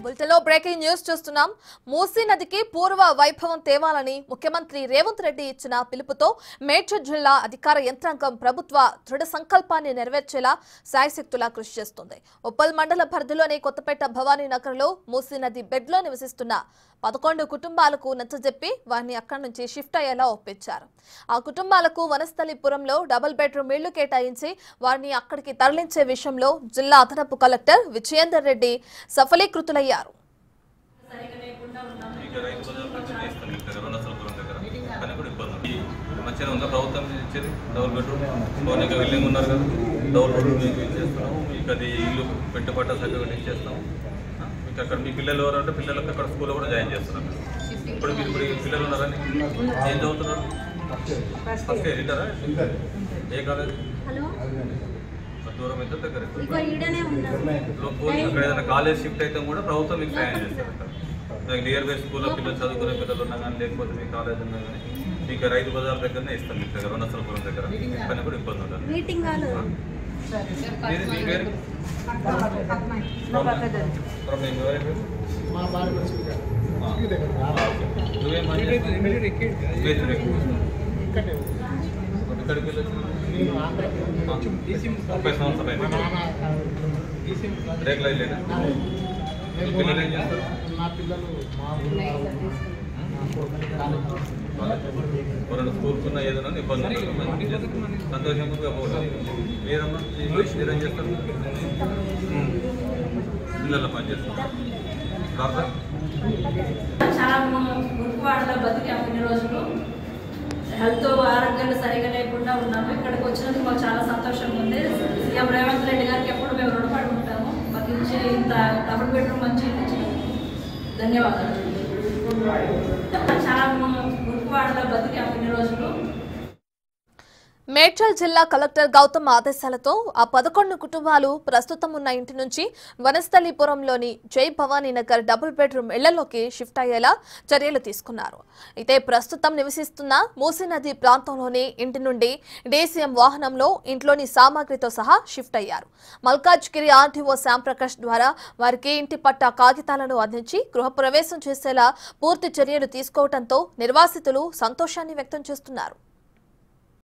బులెటిన్లో breaking news చూస్తున్నాం. మూసీ నదికి పూర్వ వైభవం తేవాలని ముఖ్యమంత్రి రేవంత్ రెడ్డి ఇచ్చిన పిలుపుతో మేడ్చల్ జిల్లా అధికార యంత్రాంగం ప్రభుత్వ దృఢ సంకల్పాన్ని నెరవేర్చేలా శాయశక్తులా కృషి చేస్తుంది. ఉప్పల్ మండల పరిధిలోని కొత్తపేట భవానీ నగర్లో మూసీ నది బెడ్లో నివసిస్తున్న 11 కుటుంబాలకు నచ్చజెప్పి వారిని అక్కడి నుంచి షిఫ్ట్ అయ్యేలా ఒప్పించారు. ఆ కుటుంబాలకు వనస్థలిపురంలో డబుల్ బెడ్రూమ్ ఇళ్లు కేటాయించి వారిని అక్కడికి తరలించే విషయంలో జిల్లా అదనపు కలెక్టర్ విజయేందర్ రెడ్డి సఫలీకృతులయ్యారు. మంచిగా ఉందా ప్రభుత్వం ఇచ్చేది డబుల్ బెడ్రూమ్ ఫోన్కి బిల్డింగ్ ఉన్నారు కదా డబుల్ బెడ్రూమ్ మీకు ఇచ్చేస్తున్నాము. మీకు అది ఇల్లు పెట్టుబట్ట సర్టిఫికేట్ ఇచ్చేస్తాము. మీకు అక్కడ మీ పిల్లలు ఎవరు అంటే పిల్లలకు అక్కడ స్కూల్లో కూడా జాయిన్ చేస్తున్నారు. ఇప్పుడు మీరు పిల్లలు ఉన్నారని ఏం చదువుతున్నారు? ఫస్ట్ ఇయర్ ఇంటారా? ఏ కాలేజ్? దూరం అయితే దగ్గర అక్కడ ఏదైనా కాలేజ్ షిఫ్ట్ అయితే కూడా ప్రభుత్వం మీకు సాయం చేస్తారు. అక్కడ నియర్ బై స్కూల్లో పిల్లలు చదువుకునే పిల్లలు ఉన్నా కానీ లేకపోతే మీ కాలేజ్ ఉన్నా కానీ మీకు రైతు బజార్ దగ్గరనే ఇస్తాం. మీకు దగ్గర వనస్థలపురం దగ్గర పని కూడా ఇబ్బంది ఉంటుంది. ఇక్కడికి రేకులు అయిలేదా? పిల్లలు ఏం చేస్తారు? ఎవరైనా స్కూల్కున్న ఏదైనా ఇబ్బంది సంతోషంగా పోతుంది. మీరమ్మా మీరేం చేస్తారు? పిల్లల పని చేస్తారు. చాలా గురుకువాడలో బతికాము ఇన్ని రోజులు. హెల్త్ ఆరోగ్యాలు సరిగా లేకుండా ఉన్నాము. ఇక్కడికి వచ్చినందుకు మాకు చాలా సంతోషంగా ఉంది. సీఎం రేవంత్ రెడ్డి గారికి ఎప్పుడు మేము రుణపడి ఉంటాము. మాకు ఇచ్చే ఇంత డబుల్ బెడ్రూమ్ మంచి ధన్యవాదాలు. చాలా గురుకువాడలో బతికాము ఇన్ని రోజులు. మేడ్చల్ జిల్లా కలెక్టర్ గౌతమ్ ఆదేశాలతో ఆ 11 కుటుంబాలు ప్రస్తుతం ఉన్న ఇంటి నుంచి వనస్థలిపురంలోని జై భవానీ నగర్ డబుల్ బెడ్రూమ్ ఇళ్లలోకి షిఫ్ట్ అయ్యేలా చర్యలు తీసుకున్నారు. అయితే ప్రస్తుతం నివసిస్తున్న మూసీ నది ప్రాంతంలోని ఇంటి నుండి డీసీఎం వాహనంలో ఇంట్లోని సామాగ్రితో సహా షిఫ్ట్ అయ్యారు. మల్కాజ్గిరి ఆర్డీఓ శ్యాంప్రకాష్ ద్వారా వారికి ఇంటి పట్టా కాగితాలను అందించి గృహప్రవేశం చేసేలా పూర్తి చర్యలు తీసుకోవడంతో నిర్వాసితులు సంతోషాన్ని వ్యక్తం చేస్తున్నారు.